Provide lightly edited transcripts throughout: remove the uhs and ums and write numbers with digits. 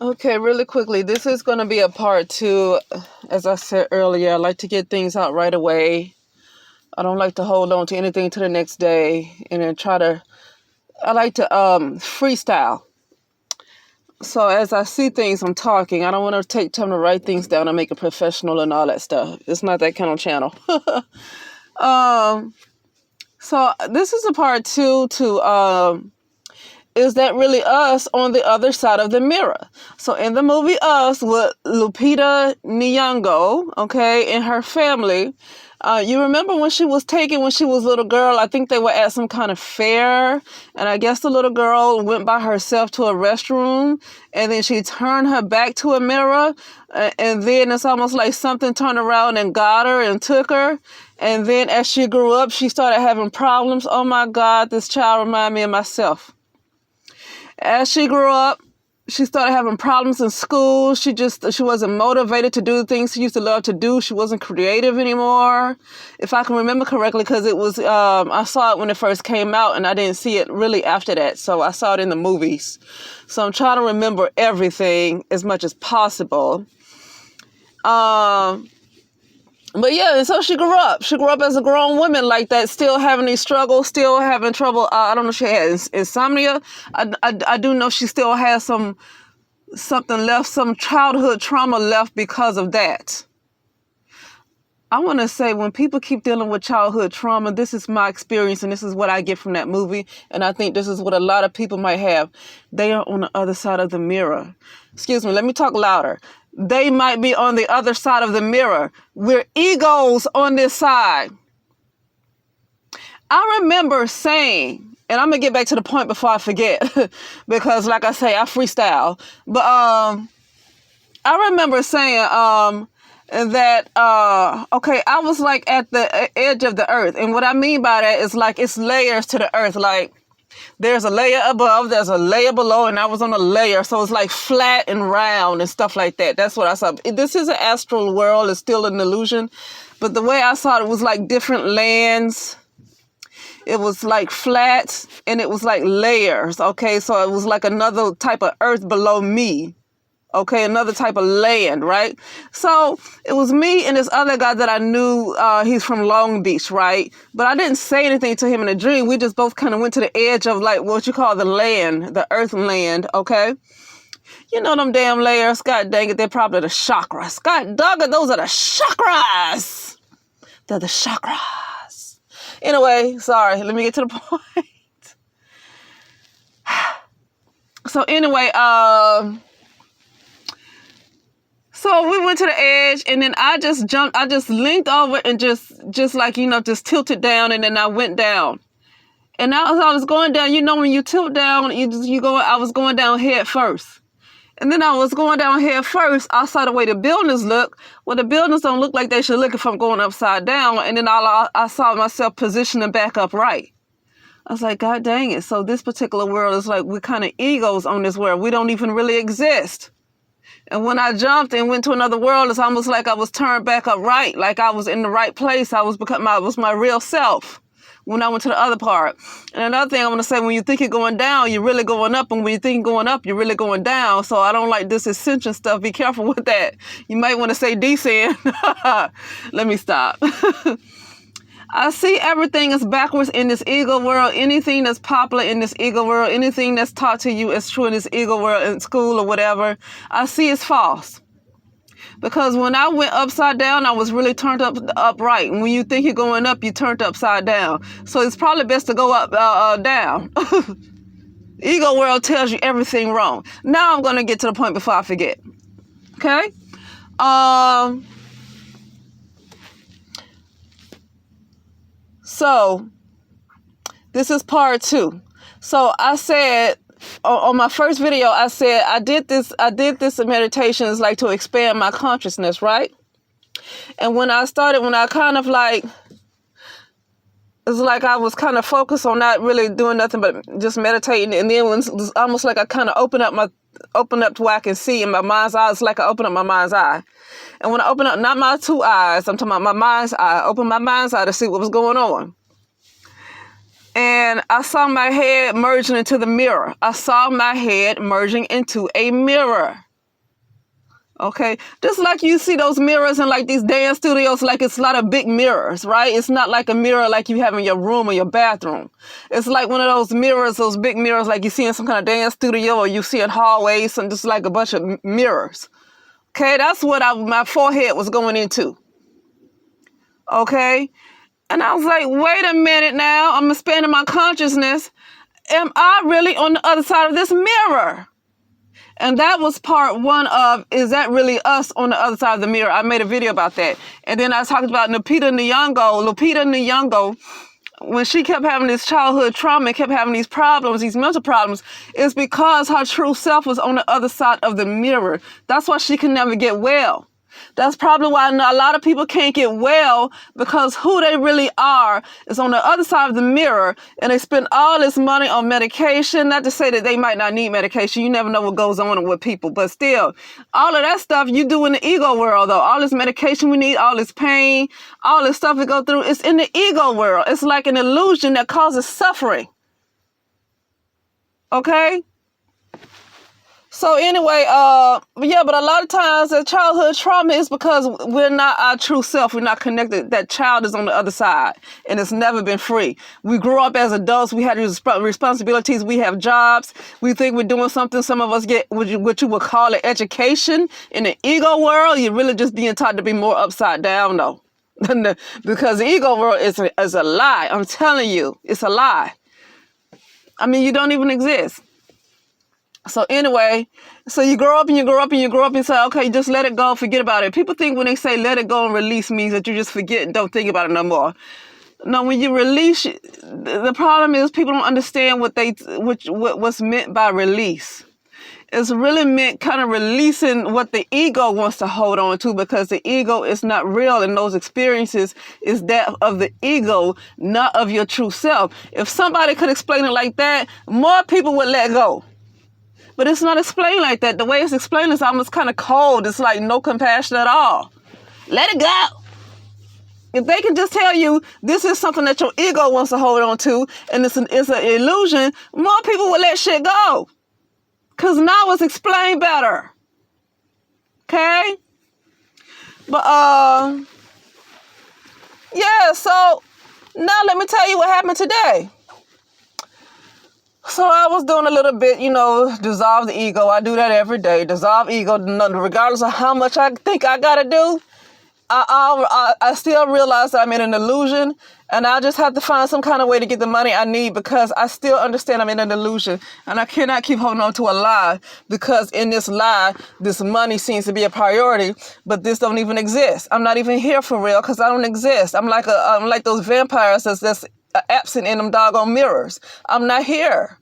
Okay, really quickly, this is going to be a part two. As I said earlier, I like to get things out right away. I don't like to hold on to anything to the next day and then I like to freestyle. So as I see things, I'm talking. I don't want to take time to write things down and make it professional and all that stuff. It's not that kind of channel. um, so this is a part two to is that really us on the other side of the mirror? So in the movie Us with Lupita Nyong'o, okay, and her family, you remember when she was taken when she was a little girl? I think they were at some kind of fair, and I guess the little girl went by herself to a restroom, and then she turned her back to a mirror, and then it's almost like something turned around and got her and took her. And then as she grew up, she started having problems. Oh my God, this child reminded me of myself. As she grew up, she started having problems in school. She wasn't motivated to do the things she used to love to do. She wasn't creative anymore, if I can remember correctly, because it was I saw it when it first came out, and I didn't see it really after that. So I saw it in the movies. So I'm trying to remember everything as much as possible. But yeah, and so she grew up. She grew up as a grown woman like that, still having these struggles, still having trouble. I don't know if she had insomnia. I do know she still has something left, some childhood trauma left because of that. I want to say when people keep dealing with childhood trauma, this is my experience and this is what I get from that movie. And I think this is what a lot of people might have. They are on the other side of the mirror. Excuse me, let me talk louder. They might be on the other side of the mirror. We're egos on this side. I remember saying, and I'm going to get back to the point before I forget, because like I say, I freestyle. But I remember saying that, okay, I was like at the edge of the earth. And what I mean by that is like it's layers to the earth. Like there's a layer above, there's a layer below, and I was on a layer. So it's like flat and round and stuff like that. That's what I saw. This is an astral world. It's still an illusion. But the way I saw it was like different lands. It was like flat and it was like layers. Okay, so it was like another type of earth below me. Okay, another type of land, right? So it was me and this other guy that I knew, he's from Long Beach, right? But I didn't say anything to him in a dream. We just both kind of went to the edge of like what you call the land, the earth land, okay? You know them damn layers, God dang it, they're probably the chakras. God dang it, those are the chakras. They're the chakras. Anyway, sorry, let me get to the point. So anyway, so we went to the edge and then I just jumped, I just leaned over and just like, just tilted down and then I went down. And as I was going down, when you tilt down, I was going down head first. And then I was going down head first. I saw the way the buildings look. Well, the buildings don't look like they should look if I'm going upside down. And then I saw myself positioning back upright. I was like, God dang it. So this particular world is like, we're kind of egos on this world. We don't even really exist. And when I jumped and went to another world, it's almost like I was turned back upright, like I was in the right place. I was my real self when I went to the other part. And another thing I want to say, when you think you're going down, you're really going up. And when you think you're going up, you're really going down. So I don't like this ascension stuff. Be careful with that. You might want to say descend. Let me stop. I see everything is backwards in this ego world. Anything that's popular in this ego world, anything that's taught to you as true in this ego world, in school or whatever, I see it's false. Because when I went upside down, I was really turned upright. And when you think you're going up, you turned upside down. So it's probably best to go up down. Ego world tells you everything wrong. Now I'm going to get to the point before I forget. Okay? So this is part two. So I said on my first video, I said I did this meditations like to expand my consciousness, right? And when I kind of like, it's like I was kind of focused on not really doing nothing but just meditating. And then when it was almost like I kind of opened up to where I can see in my mind's eye. It's like I opened up my mind's eye. And when I opened up, not my two eyes, I'm talking about my mind's eye. I opened my mind's eye to see what was going on. And I saw my head merging into the mirror. I saw my head merging into a mirror. Okay, just like you see those mirrors in like these dance studios, like it's a lot of big mirrors, right? It's not like a mirror like you have in your room or your bathroom. It's like one of those mirrors, those big mirrors like you see in some kind of dance studio or you see in hallways, and just like a bunch of mirrors. Okay, that's what my forehead was going into. Okay, and I was like, wait a minute now, I'm expanding my consciousness. Am I really on the other side of this mirror? And that was part one of, is that really us on the other side of the mirror? I made a video about that. And then I talked about Lupita Nyong'o, when she kept having this childhood trauma and kept having these problems, these mental problems, it's because her true self was on the other side of the mirror. That's why she can never get well. That's probably why a lot of people can't get well, because who they really are is on the other side of the mirror, and they spend all this money on medication. Not to say that they might not need medication. You never know what goes on with people, but still, all of that stuff you do in the ego world, though. All this medication we need, all this pain, all this stuff we go through, it's in the ego world. It's like an illusion that causes suffering. Okay? So anyway, but a lot of times that childhood trauma is because we're not our true self. We're not connected. That child is on the other side, and it's never been free. We grew up as adults. We had responsibilities. We have jobs. We think we're doing something. Some of us get what you would call an education. In the ego world, you're really just being taught to be more upside down, though. Because the ego world is a lie. I'm telling you, it's a lie. I mean, you don't even exist. So anyway, so you grow up and you grow up and you grow up and say, okay, just let it go, forget about it. People think when they say let it go and release means that you just forget and don't think about it no more. No, when you release, the problem is people don't understand what's meant by release. It's really meant kind of releasing what the ego wants to hold on to, because the ego is not real, and those experiences is that of the ego, not of your true self. If somebody could explain it like that, more people would let go. But it's not explained like that. The way it's explained is almost kind of cold. It's like no compassion at all. Let it go. If they can just tell you this is something that your ego wants to hold on to, and it's an illusion, more people will let shit go. Because now it's explained better. Okay? But, so now let me tell you what happened today. So I was doing a little bit, dissolve the ego. I do that every day. Dissolve ego, regardless of how much I think I got to do. I still realize that I'm in an illusion, and I just have to find some kind of way to get the money I need, because I still understand I'm in an illusion, and I cannot keep holding on to a lie, because in this lie, this money seems to be a priority, but this don't even exist. I'm not even here for real, because I don't exist. I'm like those vampires that's absent in them doggone mirrors. I'm not here.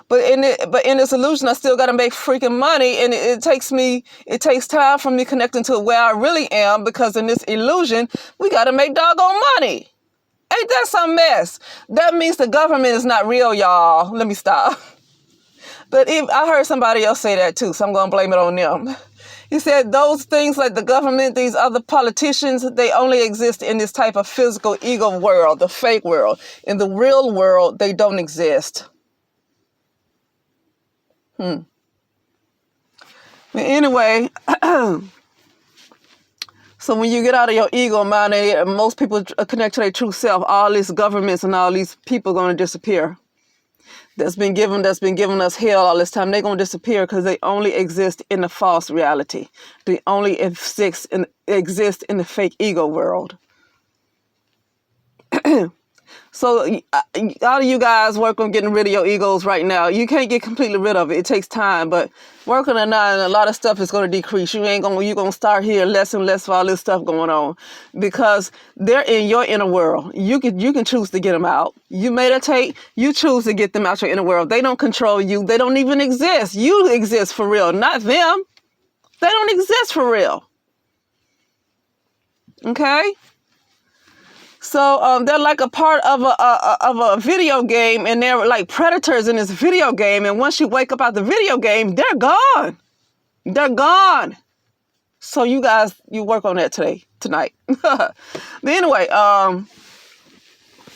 But in this illusion, I still got to make freaking money, and it takes time for me connecting to where I really am, because in this illusion, we got to make doggone money. Ain't that some mess? That means the government is not real, y'all. Let me stop. But I heard somebody else say that too, so I'm going to blame it on them. He said those things like the government, these other politicians, they only exist in this type of physical ego world, the fake world. In the real world, they don't exist. But anyway, so when you get out of your ego mind, most people connect to their true self, all these governments and all these people are going to disappear. That's been giving us hell all this time. They're going to disappear because they only exist in the false reality. They only exist in the fake ego world. So all of you guys work on getting rid of your egos right now. You can't get completely rid of it. It takes time, but working on that, a lot of stuff is going to decrease. You're going to start hearing less and less of all this stuff going on, because they're in your inner world. You can choose to get them out. You meditate, you choose to get them out your inner world. They don't control you. They don't even exist. You exist for real, not them. They don't exist for real. Okay? So they're like a part of a video game, and they're like predators in this video game. And once you wake up out the video game, they're gone. They're gone. So you guys, you work on that tonight. But anyway,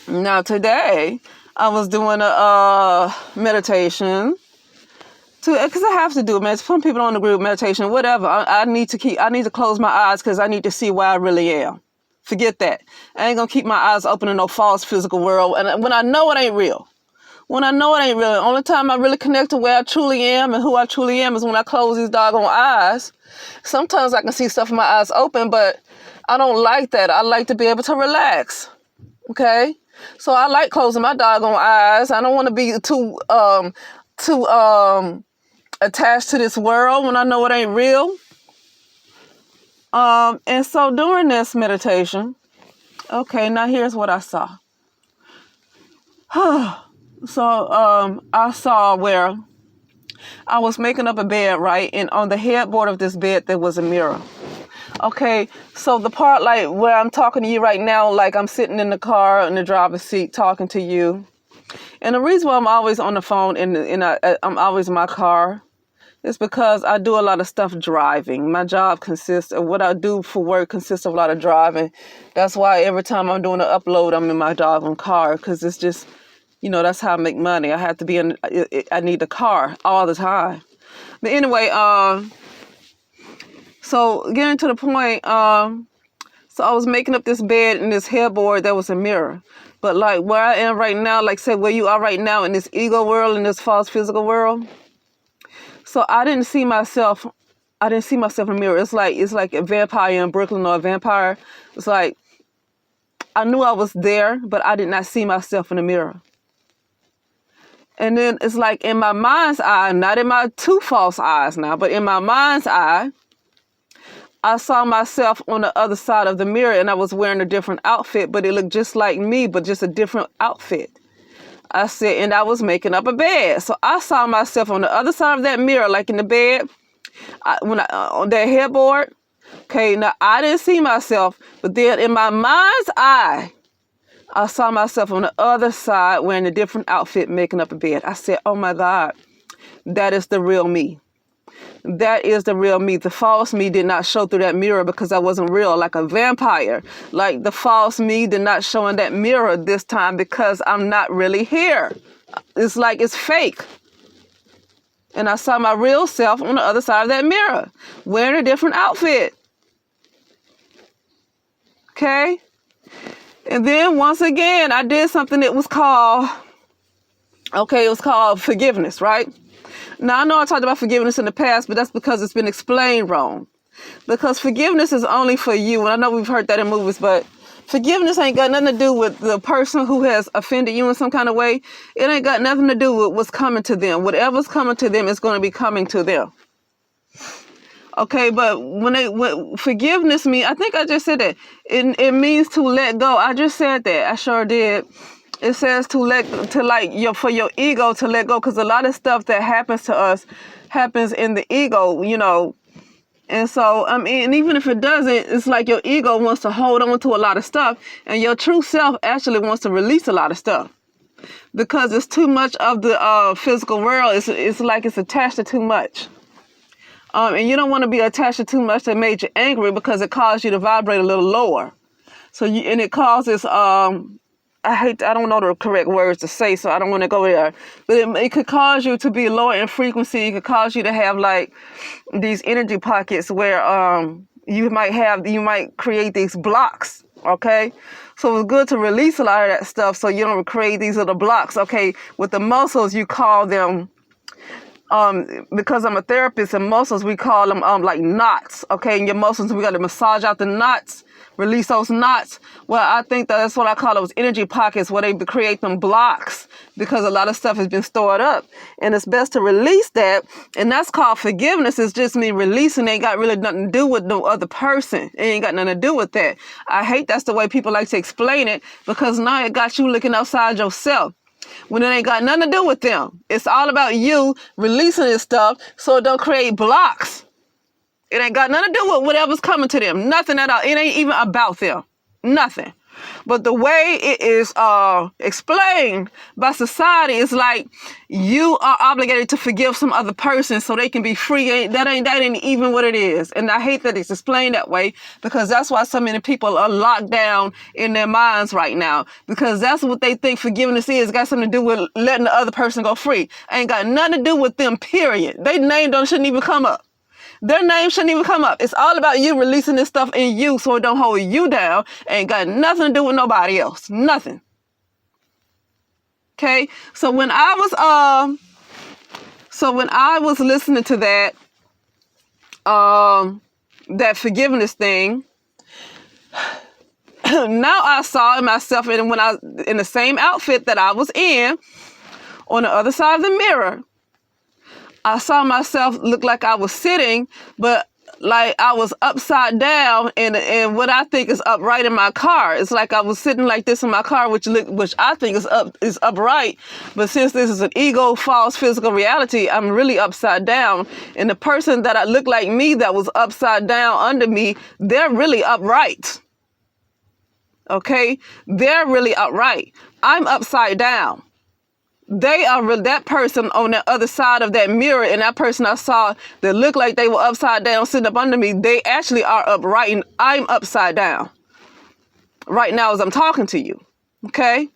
now today I was doing a meditation because I have to do it, man. Some people on the group meditation, whatever. I need to close my eyes because I need to see where I really am. Forget that. I ain't gonna keep my eyes open in no false physical world. And when I know it ain't real, the only time I really connect to where I truly am and who I truly am is when I close these doggone eyes. Sometimes I can see stuff with my eyes open, but I don't like that. I like to be able to relax. Okay? So I like closing my doggone eyes. I don't want to be too attached to this world when I know it ain't real. And so during this meditation, okay, now here's what I saw. So I saw where I was making up a bed, right? And on the headboard of this bed, there was a mirror. Okay, so the part like where I'm talking to you right now, like I'm sitting in the car in the driver's seat talking to you. And the reason why I'm always on the phone and I'm always in my car is because I do a lot of stuff driving. My job consists of what I do for work consists of a lot of driving. That's why every time I'm doing an upload, I'm in my doggone car because it's just, that's how I make money. I have to be I need the car all the time. But anyway, so getting to the point, so I was making up this bed and this headboard, there was a mirror. But like where I am right now, like say where you are right now in this ego world, in this false physical world. So I didn't see myself in a mirror. It's like a vampire in Brooklyn or a vampire. It's like I knew I was there, but I did not see myself in the mirror. And then it's like in my mind's eye, not in my two false eyes now, but in my mind's eye, I saw myself on the other side of the mirror and I was wearing a different outfit, but it looked just like me, but just a different outfit. I said, and I was making up a bed. So I saw myself on the other side of that mirror, like in the bed, on that headboard. Okay, now I didn't see myself, but then in my mind's eye, I saw myself on the other side wearing a different outfit, making up a bed. I said, oh my God, that is the real me. That is the real me. The false me did not show through that mirror because I wasn't real, like a vampire. Like the false me did not show in that mirror this time because I'm not really here. It's like it's fake. And I saw my real self on the other side of that mirror, wearing a different outfit. Okay? And then once again, I did something that was called, it was called forgiveness, right? Now, I know I talked about forgiveness in the past, but that's because it's been explained wrong. Because forgiveness is only for you. And I know we've heard that in movies, but forgiveness ain't got nothing to do with the person who has offended you in some kind of way. It ain't got nothing to do with what's coming to them. Whatever's coming to them is going to be coming to them. Okay, but when forgiveness means, I think I just said that. It means to let go. I just said that. I sure did. It says for your ego to let go, because a lot of stuff that happens to us happens in the ego, And so, and even if it doesn't, it's like your ego wants to hold on to a lot of stuff, and your true self actually wants to release a lot of stuff because it's too much of the physical world. It's like it's attached to too much. And you don't want to be attached to too much that made you angry because it caused you to vibrate a little lower. And it causes, I don't know the correct words to say, so I don't want to go there. But it could cause you to be lower in frequency. It could cause you to have like these energy pockets where you might create these blocks. Okay, so it's good to release a lot of that stuff so you don't create these little blocks. Okay, with the muscles you call them. Because I'm a therapist and muscles, we call them like knots. Okay, and your muscles, we got to massage out the knots, release those knots. Well, I think that's what I call those energy pockets where they create them blocks because a lot of stuff has been stored up, and it's best to release that. And that's called forgiveness. It's just me releasing. It ain't got really nothing to do with no other person. It ain't got nothing to do with that. I hate that's the way people like to explain it because now it got you looking outside yourself. When it ain't got nothing to do with them. It's all about you releasing this stuff so it don't create blocks. It ain't got nothing to do with whatever's coming to them. Nothing at all. It ain't even about them. Nothing. But the way it is explained by society is like you are obligated to forgive some other person so they can be free. That ain't even what it is. And I hate that it's explained that way, because that's why so many people are locked down in their minds right now, because that's what they think forgiveness is. It got something to do with letting the other person go free. Ain't got nothing to do with them, period. They name shouldn't even come up. Their name shouldn't even come up. It's all about you releasing this stuff in you so it don't hold you down. Ain't got nothing to do with nobody else. Nothing. Okay? So when I was listening to that that forgiveness thing, now I saw myself in the same outfit that I was in on the other side of the mirror. I saw myself look like I was sitting, but like I was upside down and what I think is upright in my car. It's like I was sitting like this in my car, which I think is upright. But since this is an ego, false physical reality, I'm really upside down. And the person that I look like me that was upside down under me, they're really upright. Okay? They're really upright. I'm upside down. They are that person on the other side of that mirror, and that person I saw that looked like they were upside down sitting up under me, they actually are upright and I'm upside down right now as I'm talking to you. Okay?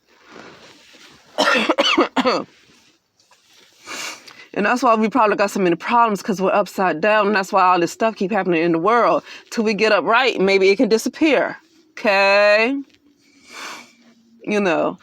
And that's why we probably got so many problems, because we're upside down, and that's why all this stuff keep happening in the world. Till we get upright, maybe it can disappear. Okay? You know.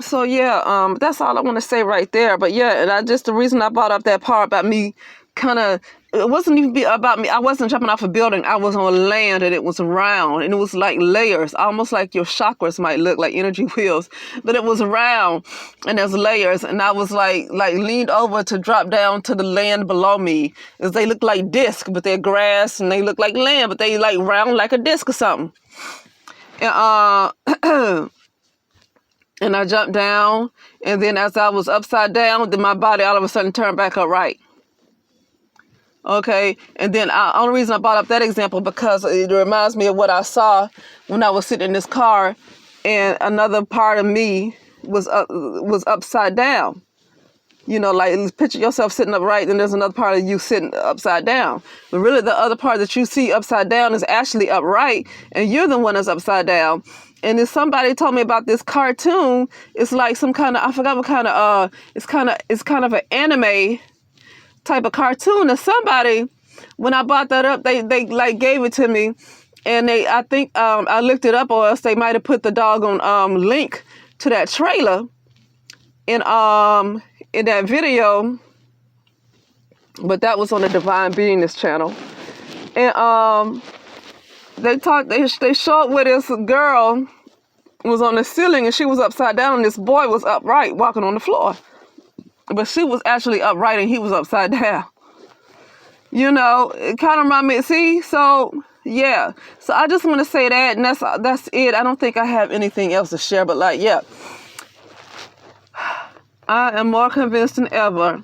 So yeah, that's all I want to say right there. But yeah, and the reason I brought up that part about me it wasn't even about me. I wasn't jumping off a building. I was on land and it was round and it was like layers, almost like your chakras might look like energy wheels, but it was round and there's layers. And I was like leaned over to drop down to the land below me, as they look like discs, but they're grass, and they look like land, but they like round like a disc or something. And and I jumped down, and then as I was upside down, then my body all of a sudden turned back upright. Okay, and then the only reason I brought up that example because it reminds me of what I saw when I was sitting in this car, and another part of me was upside down. You know, like picture yourself sitting upright, and there's another part of you sitting upside down. But really, the other part that you see upside down is actually upright, and you're the one that's upside down. And then somebody told me about this cartoon. It's like some kind of, I forgot what kind of, it's kind of an anime type of cartoon. And somebody, when I brought that up, they like gave it to me, and I think I looked it up, or else they might have put the doggone link to that trailer in that video. But that was on the Divine Beingness channel, and they showed where this girl was on the ceiling and she was upside down, and this boy was upright walking on the floor. But she was actually upright and he was upside down. You know, it kind of reminded me. See, so yeah. So I just want to say that, and that's it. I don't think I have anything else to share, but like, yeah. I am more convinced than ever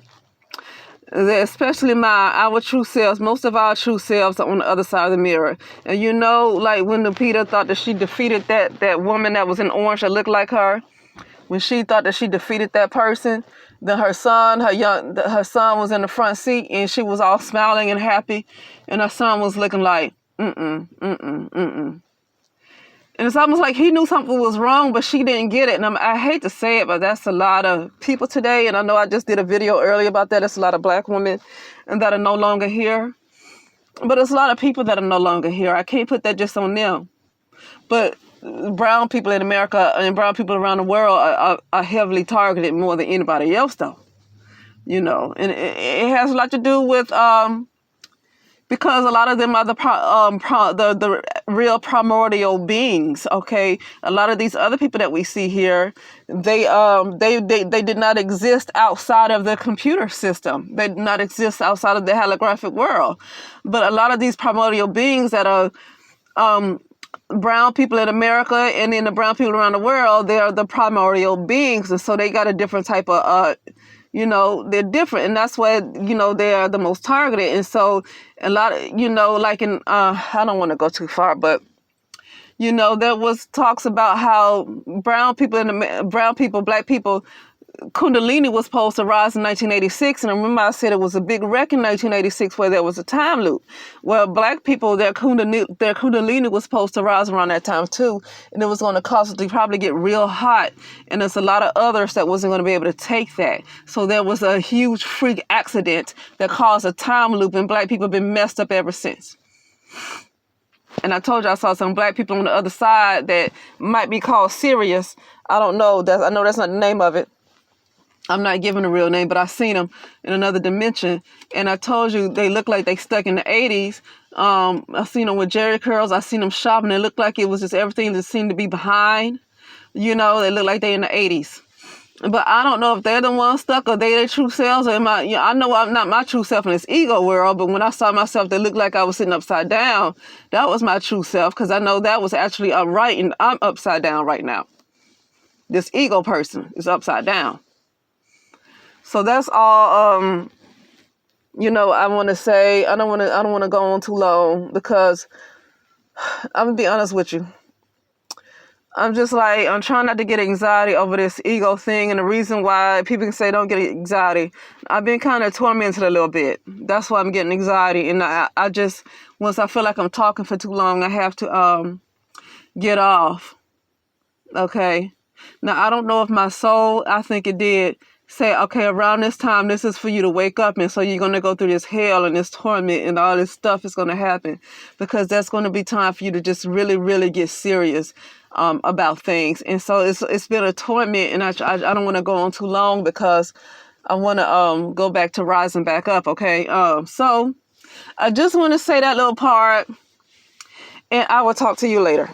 that especially our true selves, most of our true selves are on the other side of the mirror. And you know, like when Lupita thought that she defeated that woman that was in orange that looked like her, when she thought that she defeated that person, then her son was in the front seat and she was all smiling and happy, and her son was looking like, And it's almost like he knew something was wrong, but she didn't get it. And I hate to say it, but that's a lot of people today. And I know I just did a video earlier about that. It's a lot of black women and that are no longer here. But it's a lot of people that are no longer here. I can't put that just on them. But brown people in America and brown people around the world are heavily targeted more than anybody else, though. You know, and it has a lot to do with... because a lot of them are the real primordial beings. Okay, a lot of these other people that we see here, they did not exist outside of the computer system. They did not exist outside of the holographic world. But a lot of these primordial beings that are brown people in America and then the brown people around the world, they are the primordial beings, and so they got a different type of they're different, and that's why, they are the most targeted. And so a lot of, like in, I don't want to go too far, but You know, there was talks about how brown people, black people, Kundalini was supposed to rise in 1986, and I remember I said it was a big wreck in 1986 where there was a time loop. Well, black people, their Kundalini was supposed to rise around that time too, and it was going to cause it to probably get real hot, and there's a lot of others that wasn't going to be able to take that. So there was a huge freak accident that caused a time loop, and black people have been messed up ever since. And I told you I saw some black people on the other side that might be called Sirius. I don't know. I know that's not the name of it. I'm not giving a real name, but I seen them in another dimension. And I told you they look like they stuck in the 80s. I seen them with jerry curls. I seen them shopping. It looked like it was just everything that seemed to be behind. You know, they look like they in the 80s. But I don't know if they're the ones stuck or they their true selves. Or I know I'm not my true self in this ego world, but when I saw myself that looked like I was sitting upside down, that was my true self, because I know that was actually upright and I'm upside down right now. This ego person is upside down. So that's all, I want to say. I don't want to go on too long, because I'm going to be honest with you. I'm trying not to get anxiety over this ego thing. And the reason why people can say don't get anxiety, I've been kind of tormented a little bit. That's why I'm getting anxiety. And I just, once I feel like I'm talking for too long, I have to get off. Okay. Now, I don't know if my soul, I think it did, say, okay, around this time, this is for you to wake up. And so you're going to go through this hell and this torment and all this stuff is going to happen, because that's going to be time for you to just really, really get serious about things. And so it's been a torment, and I don't want to go on too long, because I want to go back to rising back up. Okay. So I just want to say that little part, and I will talk to you later.